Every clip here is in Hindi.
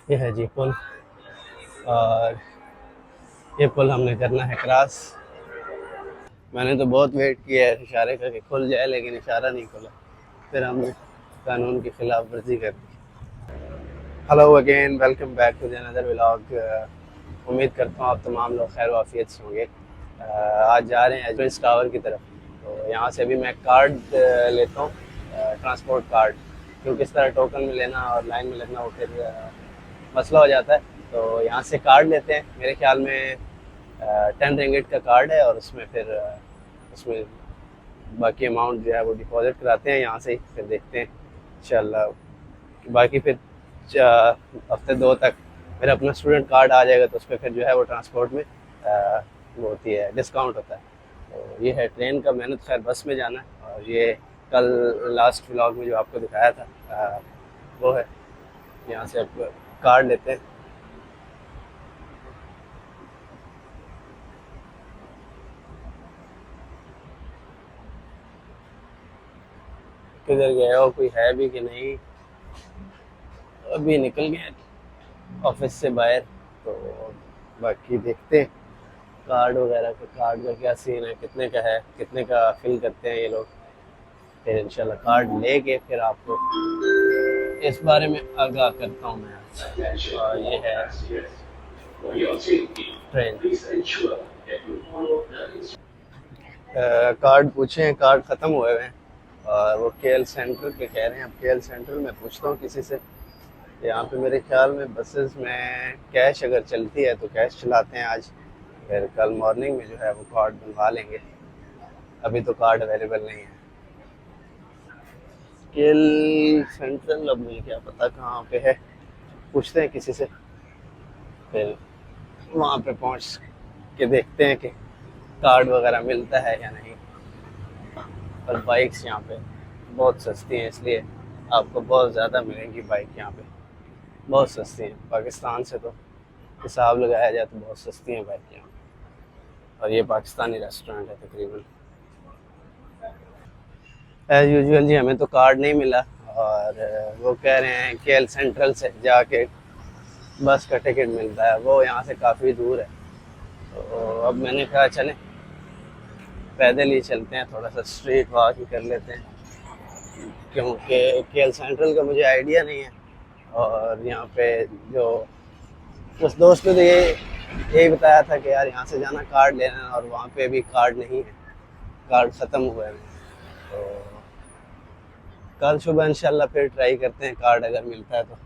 ये है जी पुल। और ये पुल हमने करना है क्रॉस। मैंने तो बहुत वेट किया है इशारे का कि खुल जाए, लेकिन इशारा नहीं खुला। फिर हमने कानून की खिलाफ वर्जी कर दी। Hello again, welcome back to the another vlog. उम्मीद करता हूँ आप तमाम लोग खैर वाफियत से होंगे। आज जा रहे हैं एजमेंट टावर की तरफ। तो यहाँ से अभी मैं कार्ड लेता हूँ, ट्रांसपोर्ट कार्ड, क्योंकि इस तरह टोकन में लेना और लाइन में लगना वो फिर मसला हो जाता है। तो यहाँ से कार्ड लेते हैं। मेरे ख्याल में 10 रिंगिट का कार्ड है, और उसमें फिर उसमें बाकी अमाउंट जो है वो डिपॉजिट कराते हैं यहाँ से ही। फिर देखते हैं इंशाल्लाह। बाकी फिर हफ्ते दो तक मेरा अपना स्टूडेंट कार्ड आ जाएगा, तो उस पर फिर जो है वो ट्रांसपोर्ट में वो होती है, डिस्काउंट होता है। तो ये है ट्रेन का। मैंने तो खैर बस में जाना है। और ये कल लास्ट व्लॉग में जो आपको दिखाया था वो है। यहाँ से अब कार्ड लेते हैं। किधर गए हो, कोई है भी कि नहीं? अभी निकल गए ऑफिस से बाहर। तो बाकी देखते हैं कार्ड वगैरह का, कार्ड का क्या सीन है, कितने का है, कितने का फिल करते हैं ये लोग। फिर इंशाल्लाह कार्ड लेके फिर आपको इस बारे में आगाह करता हूँ मैं आज। और ये है ट्रेन। कार्ड पूछे हैं, कार्ड ख़त्म हुए हुए हैं। और वो केएल सेंट्रल पे कह रहे हैं। अब केएल सेंट्रल में पूछता हूँ किसी से। यहाँ पे मेरे ख्याल में बसेस में कैश अगर चलती है तो कैश चलाते हैं आज। फिर कल मॉर्निंग में जो है वो कार्ड बनवा लेंगे। अभी तो कार्ड अवेलेबल नहीं है। केएल सेंट्रल अब मुझे क्या पता कहाँ पे है, पूछते हैं किसी से। फिर वहाँ पे पहुँच के देखते हैं कि कार्ड वगैरह मिलता है या नहीं। और बाइक्स यहाँ पे बहुत सस्ती हैं, इसलिए आपको बहुत ज़्यादा मिलेंगी बाइक यहाँ पे। बहुत सस्ती हैं, पाकिस्तान से तो हिसाब लगाया जाए तो बहुत सस्ती हैं बाइक यहाँ पे। और ये पाकिस्तानी रेस्टोरेंट है तकरीबन। एज यूजुअल जी हमें तो कार्ड नहीं मिला। और वो कह रहे हैं केएल सेंट्रल से जाके बस का टिकट मिलता है, वो यहाँ से काफ़ी दूर है। तो अब मैंने कहा चलें पैदल ही चलते हैं, थोड़ा सा स्ट्रीट वॉक ही कर लेते हैं, क्योंकि केएल सेंट्रल का मुझे आइडिया नहीं है। और यहाँ पे जो उस दोस्त ने तो यही बताया था कि यार यहाँ से जाना कार्ड लेना, और वहाँ पे भी कार्ड नहीं है, कार्ड ख़त्म हुए हैं। तो कल सुबह इंशाल्लाह फिर ट्राई करते हैं कार्ड अगर मिलता है तो।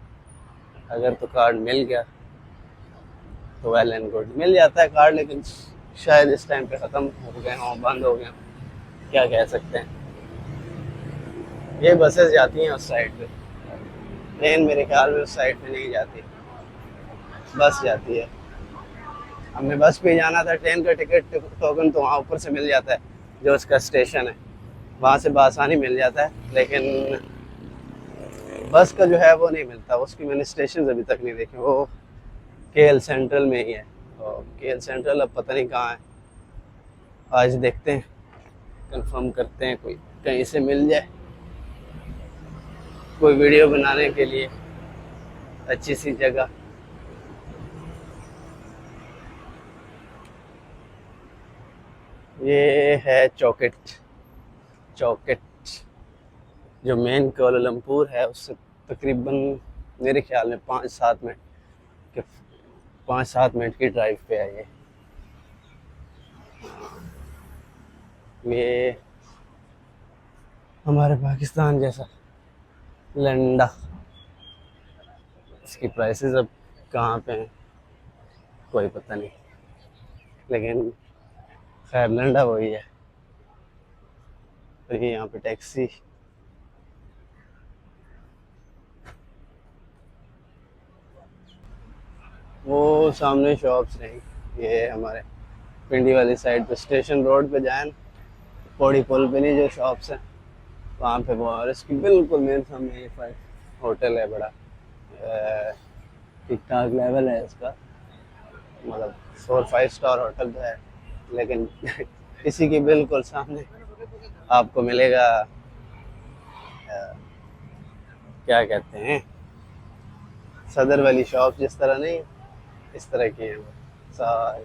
अगर तो कार्ड मिल गया तो वेल एंड गुड। मिल जाता है कार्ड, लेकिन शायद इस टाइम पे ख़त्म हो गए हों, बंद हो गए हों, क्या कह सकते हैं। ये बसेस जाती हैं उस साइड पे, ट्रेन मेरे ख्याल में उस साइड पे नहीं जाती, बस जाती है। हमें बस पे जाना था, ट्रेन का टिकट टोकन तो वहाँ ऊपर से मिल जाता है, जो उसका स्टेशन है वहाँ से बआसानी मिल जाता है। लेकिन बस का जो है वो नहीं मिलता। उसकी मैंने स्टेशन अभी तक नहीं देखे। वो केएल सेंट्रल में ही है। और केएल सेंट्रल अब पता नहीं कहाँ है। आज देखते हैं, कंफर्म करते हैं कोई कहीं से मिल जाए, कोई वीडियो बनाने के लिए अच्छी सी जगह। ये है चौकेट। चौकेट जो मेन कोलालमपुर है उससे तकरीबन मेरे ख्याल में 5-7 मिनट के 5-7 मिनट की ड्राइव पे है ये हमारे पाकिस्तान जैसा लंडा। इसकी प्राइसेस अब कहाँ पे हैं कोई पता नहीं, लेकिन खैर लंडा वही है। तो ये यहाँ पे टैक्सी, वो सामने शॉप्स नहीं। ये हमारे पिंडी वाली साइड पे स्टेशन रोड पे जाए, पौड़ी पुल पे नहीं जो शॉप्स हैं वहाँ पे वो। और इसकी बिल्कुल मेरे सामने ये होटल है बड़ा, ठीक ठाक लेवल है इसका, मतलब 4-5 स्टार होटल तो है। लेकिन इसी के बिल्कुल सामने आपको मिलेगा क्या कहते हैं, सदर वाली शॉप जिस तरह नहीं, इस तरह की है वो सारी,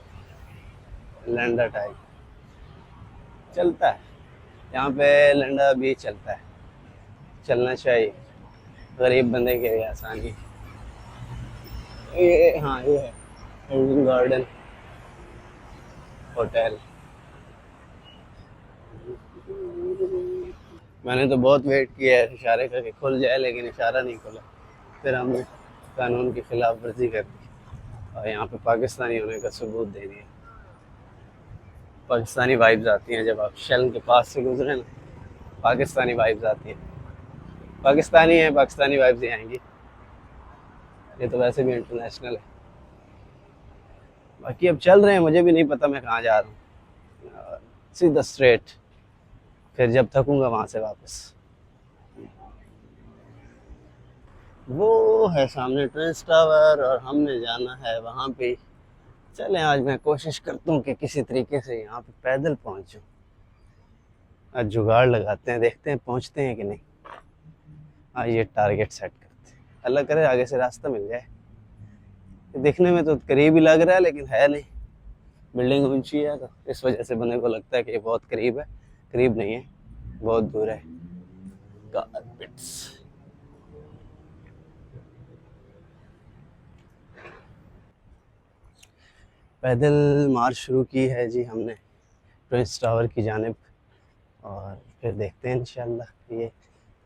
लंडा टाइप चलता है यहाँ पे। लंडा भी चलता है, चलना चाहिए, गरीब बंदे के लिए आसानी। ये हाँ ये है हिडन गार्डन होटल। मैंने तो बहुत वेट किया है इशारे करके खुल जाए, लेकिन इशारा नहीं खुला। फिर हमने कानून की खिलाफ वर्जी कर दी और यहाँ पे पाकिस्तानी होने का सबूत दे दिया। पाकिस्तानी वाइब्स आती हैं जब आप शेल के पास से गुजरे ना, पाकिस्तानी वाइब्स आती हैं। पाकिस्तानी है, पाकिस्तानी वाइब्स ही आएंगी। ये तो वैसे भी इंटरनेशनल है। बाकी अब चल रहे हैं, मुझे भी नहीं पता मैं कहाँ जा रहा हूँ, सीधा स्ट्रेट, फिर जब थकूंगा वहाँ से वापस। वो है सामने ट्रेंस टावर और हमने जाना है वहाँ पे। चलें, आज मैं कोशिश करता हूँ कि किसी तरीके से यहाँ पे पैदल पहुँचूँ। आज जुगाड़ लगाते हैं, देखते हैं पहुँचते हैं कि नहीं। आज ये टारगेट सेट करते हैं, अल्लाह करे आगे से रास्ता मिल जाए। दिखने में तो करीब ही लग रहा है लेकिन है नहीं, बिल्डिंग ऊंची है तो इस वजह से बंदे को लगता है कि ये बहुत करीब है। करीब नहीं है, बहुत दूर है। कारपेट्स पैदल मार्च शुरू की है जी हमने प्रिंस टावर की जानिब, और फिर देखते हैं इंशाल्लाह। ये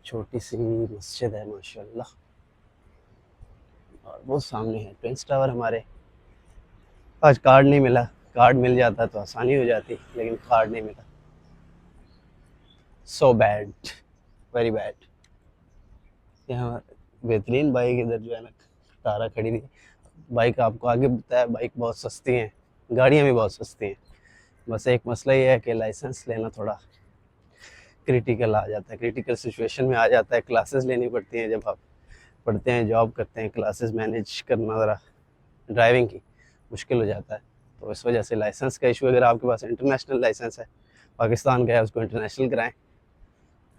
छोटी सी मस्जिद है माशाल्लाह, और वो सामने है प्रिंस टावर हमारे। आज कार्ड नहीं मिला, कार्ड मिल जाता तो आसानी हो जाती, लेकिन कार्ड नहीं मिला। So bad, very bad. यहाँ बेहतरीन बाइक इधर जो है ना तारा खड़ी थी। बाइक आपको आगे बताया, बाइक बहुत सस्ती हैं, गाड़ियाँ भी बहुत सस्ती हैं। बस एक मसला ये है कि लाइसेंस लेना थोड़ा क्रिटिकल आ जाता है, क्रिटिकल सिचुएशन में आ जाता है। क्लासेस लेनी पड़ती हैं जब आप पढ़ते हैं, जॉब करते हैं, क्लासेस मैनेज करना ज़रा ड्राइविंग की मुश्किल हो जाता है। तो इस वजह से लाइसेंस का इशू, अगर आपके पास इंटरनेशनल लाइसेंस है, पाकिस्तान का है, उसको इंटरनेशनल कराएं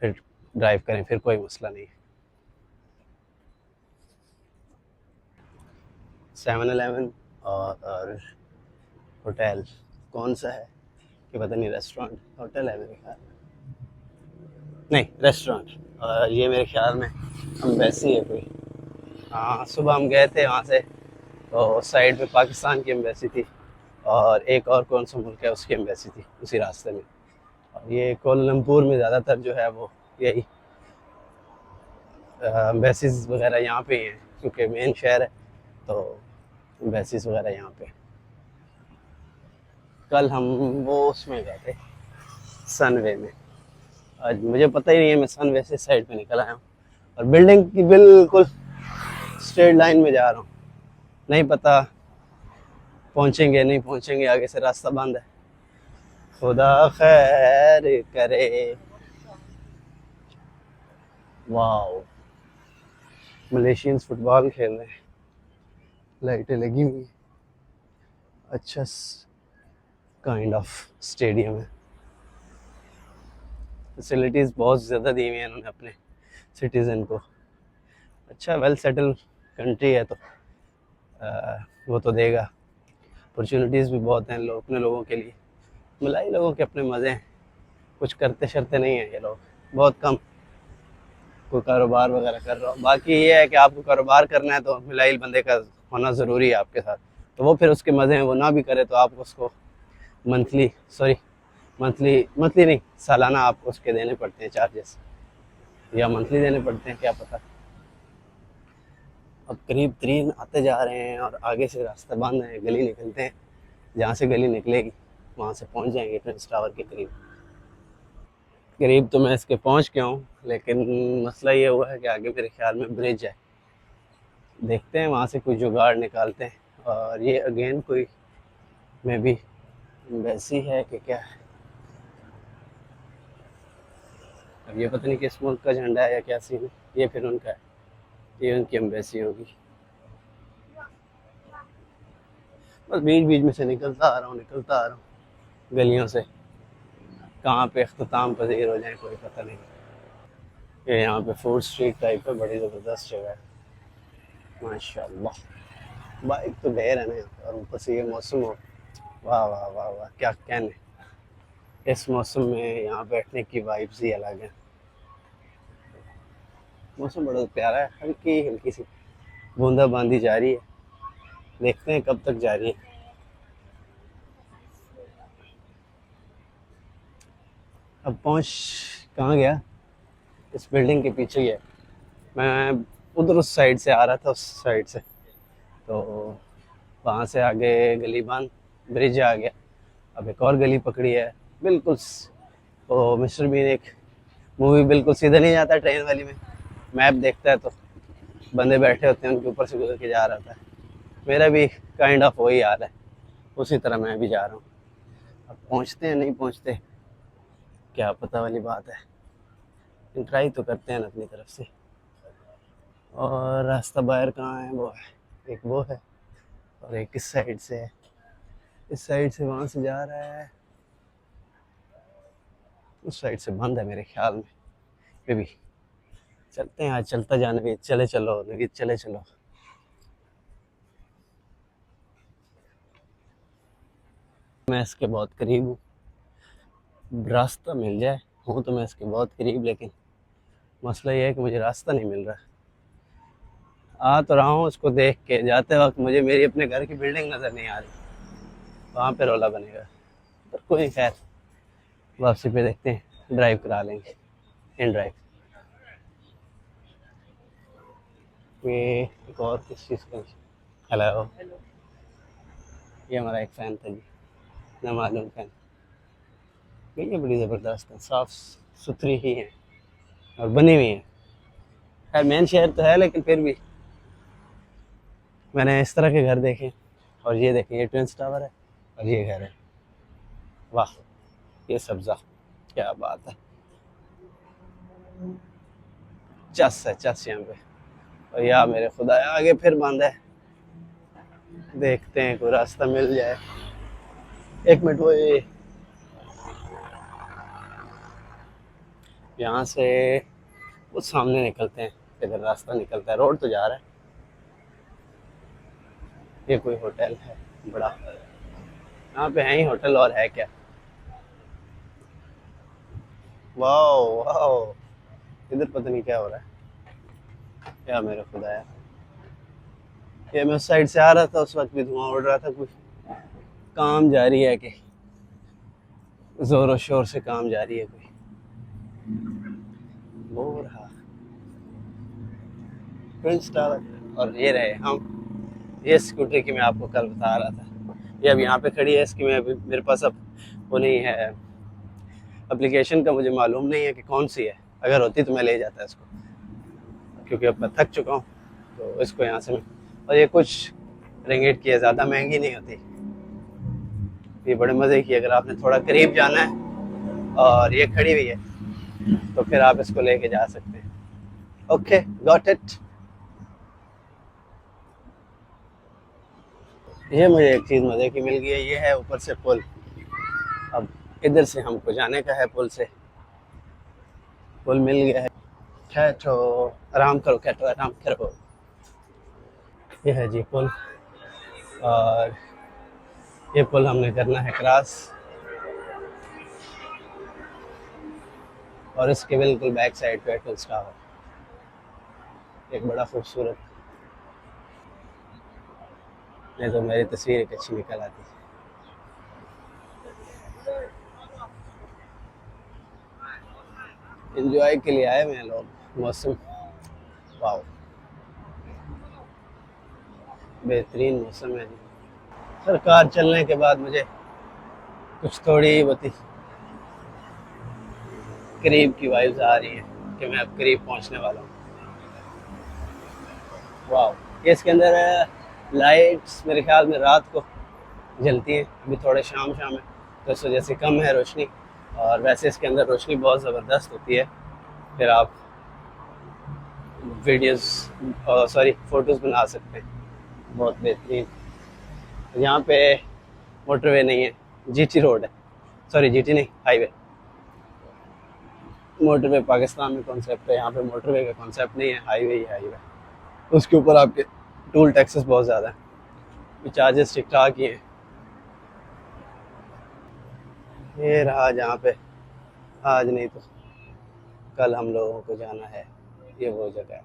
फिर ड्राइव करें, फिर कोई मसला नहीं है। 7-Eleven और होटल कौन सा है कि पता नहीं, रेस्टोरेंट होटल है मेरे ख्याल, नहीं रेस्टोरेंट। और ये मेरे ख्याल में एम्बेसी है कोई। हाँ, सुबह हम गए थे वहाँ से, तो साइड में पाकिस्तान की एम्बेसी थी और एक और कौन सा मुल्क है उसकी एम्बेसी थी उसी रास्ते में। और ये कोलमपुर में ज़्यादातर जो है वो यही एम्बेसीज वगैरह यहाँ पे ही हैं, क्योंकि मेन शहर है तो एम्बेसीज वगैरह यहाँ पे। कल हम वो उसमें गए थे सनवे में, आज मुझे पता ही नहीं है, मैं सनवे से साइड पे निकल आया हूँ और बिल्डिंग की बिल्कुल स्ट्रेट लाइन में जा रहा हूँ। नहीं पता पहुँचेंगे नहीं पहुँचेंगे, आगे से रास्ता बंद है। खुदा खैर करे। वाओ, मलेशियंस फुटबॉल खेल रहे हैं, लाइटें लगी हुई, अच्छा काइंड ऑफ स्टेडियम है। फैसिलिटीज़ बहुत ज़्यादा दी हुई हैं उन्होंने अपने सिटीज़न को। अच्छा वेल सेटल कंट्री है तो वो तो देगा। अपॉर्चुनिटीज़ भी बहुत हैं लोग अपने लोगों के लिए। मलाई लोगों के अपने मज़े हैं, कुछ करते शरते नहीं हैं ये लोग, बहुत कम कोई कारोबार वगैरह कर रहा हो। बाकी ये है कि आपको कारोबार करना है तो मिलाइल बंदे का होना ज़रूरी है आपके साथ, तो वो फिर उसके मज़े हैं, वो ना भी करे तो आप उसको मंथली नहीं, सालाना आपको उसके देने पड़ते हैं चार्जेस, या मंथली देने पड़ते हैं क्या पता। अब करीब तरीन आते जा रहे हैं और आगे से रास्ता बंद है, गली निकलते हैं, जहाँ से गली निकलेगी वहाँ से पहुँच जाएंगे प्रिंस टावर के करीब। करीब तो मैं इसके पहुँच गया हूँ, लेकिन मसला ये हुआ है कि आगे मेरे ख्याल में ब्रिज है, देखते हैं वहाँ से कोई जुगाड़ निकालते हैं। और ये अगेन कोई मे बी वैसी है कि क्या है, अब ये पता नहीं किस मुल्क का झंडा है या क्या सीन है। ये फिर उनका है, ये उनकी एम्बेसी होगी। बस बीच बीच में से निकलता आ रहा हूँ गलियों से, कहाँ पे अख्ताम पजीर हो जाए कोई पता नहीं। ये यहाँ पे फूड स्ट्रीट टाइप है, बड़ी ज़बरदस्त जगह है। माशाल्लाह, बाइक तो ढेर है ना यहाँ पे, और ऊपर से ये मौसम हो, वाह वाह वाह वाह, क्या कहने। इस मौसम में यहाँ बैठने की वाइब्स ही अलग है। मौसम बड़ा प्यारा है, हल्की हल्की सी बूंदाबांदी जारी है, देखते हैं कब तक जारी है। अब पहुँच कहाँ गया, इस बिल्डिंग के पीछे ही है। मैं उधर उस साइड से आ रहा था, उस साइड से, तो वहाँ से आगे गली बांध ब्रिज आ गया। अब एक और गली पकड़ी है, बिल्कुल ओ मिस्टर बीन एक मूवी, बिल्कुल सीधा नहीं जाता ट्रेन वाली में, मैप देखता है तो बंदे बैठे होते हैं, उनके ऊपर से गुजर के जा रहा था। मेरा भी काइंड ऑफ वही हाल है, उसी तरह मैं भी जा रहा हूँ। अब पहुँचते हैं नहीं पहुँचते क्या पता वाली बात है, लेकिन ट्राई तो करते हैं ना अपनी तरफ से। और रास्ता बाहर कहाँ है, वो है, एक वो है और एक इस साइड से है। इस साइड से वहाँ से जा रहा है, उस साइड से बंद है मेरे ख्याल में। फिर भी चलते हैं, आज चलता जाने भी, चले चलो लगे, चले चलो। मैं इसके बहुत करीब हूँ, रास्ता मिल जाए, हूँ तो मैं इसके बहुत करीब, लेकिन मसला ये है कि मुझे रास्ता नहीं मिल रहा। आ तो रहा हूँ, उसको देख के जाते वक्त मुझे मेरी अपने घर की बिल्डिंग नज़र नहीं आ रही, वहाँ पे रौला बनेगा। पर कोई खैर, वापसी पे देखते हैं, ड्राइव करा लेंगे, इन ड्राइव। ये एक और किस चीज़ का, हेलो, ये हमारा एक फ़ैन था जी, ना मालूम फ़ैन। ये बड़ी ज़बरदस्त है, साफ़ सुथरी ही है और बनी हुई है। खैर मेन शहर तो है, लेकिन फिर भी मैंने इस तरह के घर देखे, और ये देखें, ये ट्विंस टावर है और ये घर है, वाह, ये सब्ज़ा, क्या बात है। चस है, चस यहाँ पे। और या मेरे खुदा, आगे फिर बंद है, देखते हैं कोई रास्ता मिल जाए। एक मिनट, वो यहाँ से वो सामने निकलते हैं, इधर रास्ता निकलता है, रोड तो जा रहा है। ये कोई होटल है बड़ा, यहाँ पे है ही होटल, और है क्या। वाह वाह, इधर पता नहीं क्या हो रहा है, क्या मेरे खुदा है। ये मैं उस साइड से आ रहा था, उस वक्त भी धुआं उड़ रहा था, कुछ काम जारी है कि जोर शोर से काम जारी है कोई, वो रहा प्रिंस टावर। और ये रहे हम, ये स्कूटर की मैं आपको कल बता रहा था, ये अब यहाँ पे खड़ी है। इसकी मैं अभी, मेरे पास अब वो नहीं है, एप्लीकेशन का मुझे मालूम नहीं है कि कौन सी है, अगर होती तो मैं ले जाता इसको, क्योंकि अब मैं थक चुका हूँ। तो इसको यहाँ से मैं, और ये कुछ रिंगेट की है, ज़्यादा महंगी नहीं होती, ये बड़े मज़े की। अगर आपने थोड़ा करीब जाना है और ये खड़ी हुई है, तो फिर आप इसको लेके जा सकते हैं। Okay, got it. ये मुझे एक चीज़ मज़े की मिल गई है, ये है ऊपर से पुल। अब इधर से हमको जाने का है, पुल से, पुल मिल गया है। कैटो, आराम करो कैटो, आराम करो। ये है जी पुल, और ये पुल हमने करना है क्रॉस, और इसके बिल्कुल बैक साइड पे ट्विंस टावर, एक बड़ा खूबसूरत, नहीं तो मेरी तस्वीर एक अच्छी निकल आती। एंजॉय के लिए आए हैं लोग, मौसम, वाह, बेहतरीन मौसम है। सरकार चलने के बाद मुझे कुछ थोड़ी बहुत करीब की वाइब्स आ रही है कि मैं अब करीब पहुंचने वाला हूँ। वाह, ये इसके अंदर लाइट्स मेरे ख्याल में रात को जलती हैं, अभी थोड़े शाम शाम है तो इस वजह से कम है रोशनी, और वैसे इसके अंदर रोशनी बहुत ज़बरदस्त होती है। फिर आप वीडियोस, सॉरी फ़ोटोज़ बना सकते हैं, बहुत बेहतरीन। यहाँ पे मोटरवे नहीं है, जीटी रोड है, सॉरी जीटी नहीं, हाईवे। मोटरवे पाकिस्तान में कॉन्सेप्ट है, यहाँ पे मोटरवे का कॉन्सेप्ट नहीं है, हाईवे ही हाईवे। उसके ऊपर आपके टूल टैक्सेस बहुत ज़्यादा है, चार्जेस ठीक ठाक ही हैं। ये रहा जहाँ पे आज नहीं तो कल हम लोगों को जाना है, ये वो जगह है।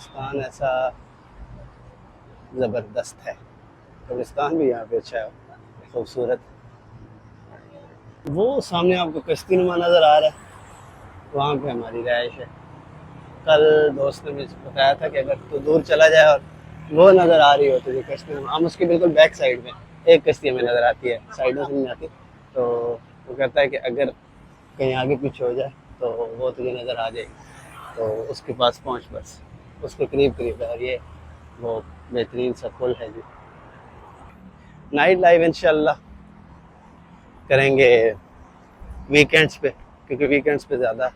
स्थान ऐसा ज़बरदस्त है, कब्रिस्तान भी यहाँ पे अच्छा है, खूबसूरत। वो सामने आपको कश्ती नुमा नज़र आ रहा है, वहाँ पे हमारी रिहाइश है। कल दोस्त ने मुझे बताया था कि अगर तो दूर चला जाए और वो नज़र आ रही हो तुझे कश्ती नुमा, हम उसके बिल्कुल बैक साइड में एक कश्ती हमें नज़र आती है, साइडों से नहीं आती। तो वो कहता है कि अगर कहीं आगे पीछे हो जाए तो वो तुझे नज़र आ जाएगी, तो उसके पास पहुँच, बस उसके करीब करीब है। और ये वो बेहतरीन सा पुल है जी। नाइट लाइफ इंशाल्लाह करेंगे वीकेंड्स पे, क्योंकि वीकेंड्स पे ज़्यादा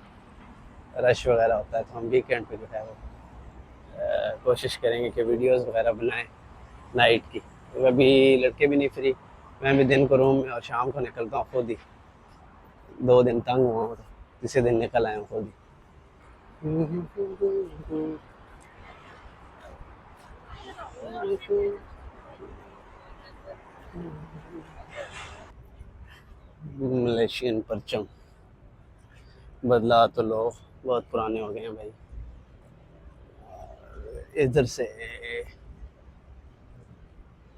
रश वगैरह होता है, तो हम वीकेंड पे जो है वो कोशिश करेंगे कि वीडियोस वगैरह बनाएं नाइट की। तो अभी लड़के भी नहीं फ्री, मैं भी दिन को रूम में और शाम को निकलता हूँ खुद ही। 2 दिन तंग हुआ हूँ, तो तीसरे दिन निकल आया हूँ खुद ही। मलेशियन परचम बदला तो लो, बहुत पुराने हो गए हैं भाई। इधर से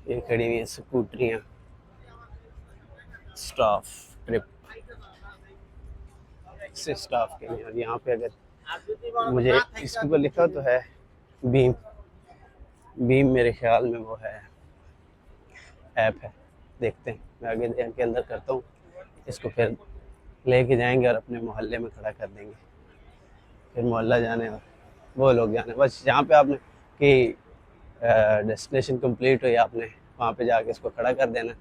ये खड़ी हुई है स्कूटरियाँ, स्टाफ ट्रिप से स्टाफ के लिए। और यहाँ पे अगर मुझे इसके ऊपर लिखा तो है बीम, बीम मेरे ख्याल में वो है ऐप है, देखते हैं। मैं आगे के अंदर करता हूँ इसको, फिर लेके जाएंगे और अपने मोहल्ले में खड़ा कर देंगे, फिर मोहल्ला जाने और वो लोग जाने। बस जहाँ पे आपने कि डेस्टिनेशन कंप्लीट हुई, आपने वहाँ पे जाके इसको खड़ा कर देना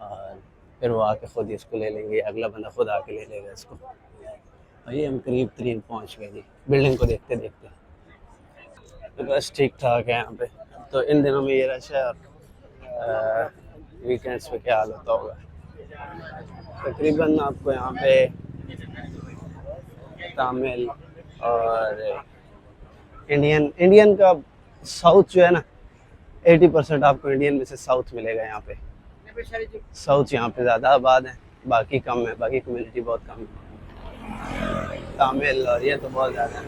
और फिर वो आके खुद ही इसको ले लेंगे, अगला बंदा खुद आके ले लेगा इसको। और ये हम करीब तरीन पहुँच गए जी, बिल्डिंग को देखते देखते। तो बस ठीक ठाक है यहाँ पे। तो इन दिनों में ये रश है, और वीकेंड्स पे क्या हाल होता होगा। तकरीबन आपको यहाँ पे तमिल और इंडियन इंडियन का साउथ जो है ना, 80% आपको इंडियन में से साउथ मिलेगा यहाँ पे। साउथ यहाँ पे ज़्यादा आबाद है, बाकी कम है, बाकी कम्युनिटी बहुत कम है। तमिल और ये तो बहुत ज़्यादा है।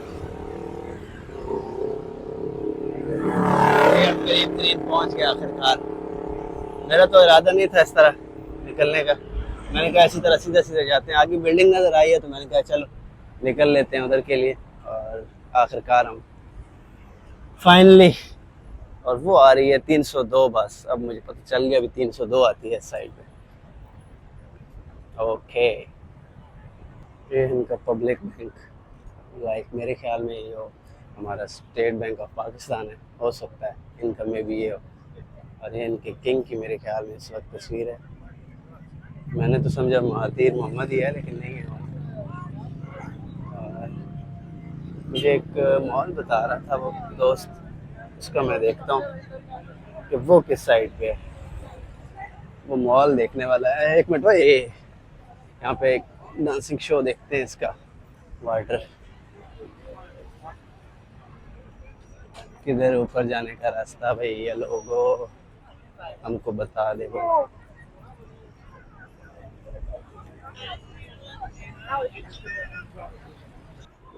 करीब करीब पहुँच गया आखिरकार। मेरा तो इरादा नहीं था इस तरह निकलने का, मैंने कहा इसी तरह सीधा सीधा जाते हैं। आगे बिल्डिंग नज़र आई है तो मैंने कहा चलो निकल लेते हैं उधर के लिए। और आखिरकार हम फाइनली, और वो आ रही है 302 बस। अब मुझे पता चल गया अभी 302 आती है इस साइड पे। ओके, ये इनका पब्लिक बैंक, लाइक मेरे ख्याल में ये हो हमारा स्टेट बैंक ऑफ पाकिस्तान है, हो सकता है इनका में भी ये हो। और ये इनके किंग की मेरे ख्याल में इस वक्त तस्वीर है। मैंने तो समझा महातीर मोहम्मद ही है, लेकिन नहीं है। और मुझे एक मॉल बता रहा था वो दोस्त, उसका मैं देखता हूँ कि वो किस साइड पे है। वो मॉल देखने वाला है। एक मिनट भाई, यहाँ पे एक डांसिंग शो देखते हैं इसका। वाटर किधर ऊपर जाने का रास्ता भाई, ये लोगो हमको बता दे।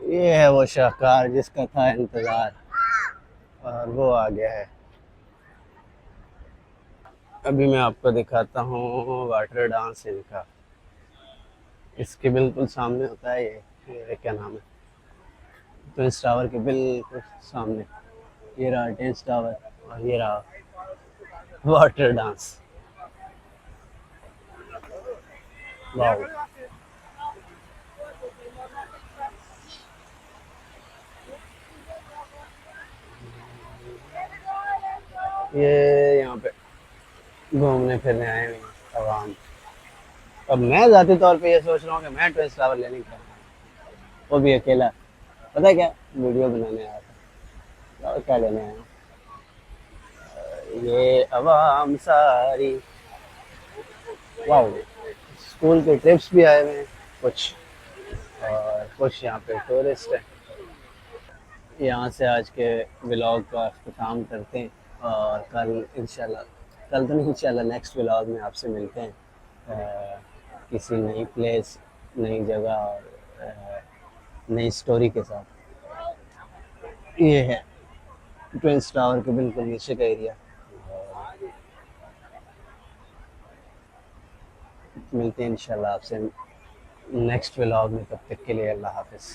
ये है वो शाहकार जिसका था इंतजार, और वो आ गया है। अभी मैं आपको दिखाता हूँ वाटर डांस इनका। इसके बिल्कुल सामने होता है ये क्या नाम है, ट्विंस टावर के बिल्कुल सामने ये रहा ट्विंस टावर, और ये रहा वाटर डांस। वाओ, ये यहाँ पे घूमने फिरने आए हुए हैं आवाम। अब मैं ज़ाती तौर पे ये सोच रहा हूँ कि मैं ट्विंस टावर लेने का, वो भी अकेला। पता है क्या, वीडियो बनाने आया था और क्या लेने आया हूँ। ये आवाम सारी, वाओ, स्कूल के ट्रिप्स भी आए हुए हैं कुछ, और कुछ यहाँ पे टूरिस्ट हैं। यहाँ से आज के व्लॉग का अख्ताम करते हैं, और कल इंशाल्लाह, कल तो नहीं इंशाल्लाह नेक्स्ट व्लॉग में आपसे मिलते हैं किसी नई प्लेस, नई जगह और नई स्टोरी के साथ। ये है ट्विंस टावर के बिल्कुल नीचे का एरिया। मिलते हैं इंशाल्लाह आपसे नेक्स्ट व्लॉग में, तब तक के लिए अल्लाह हाफिज़।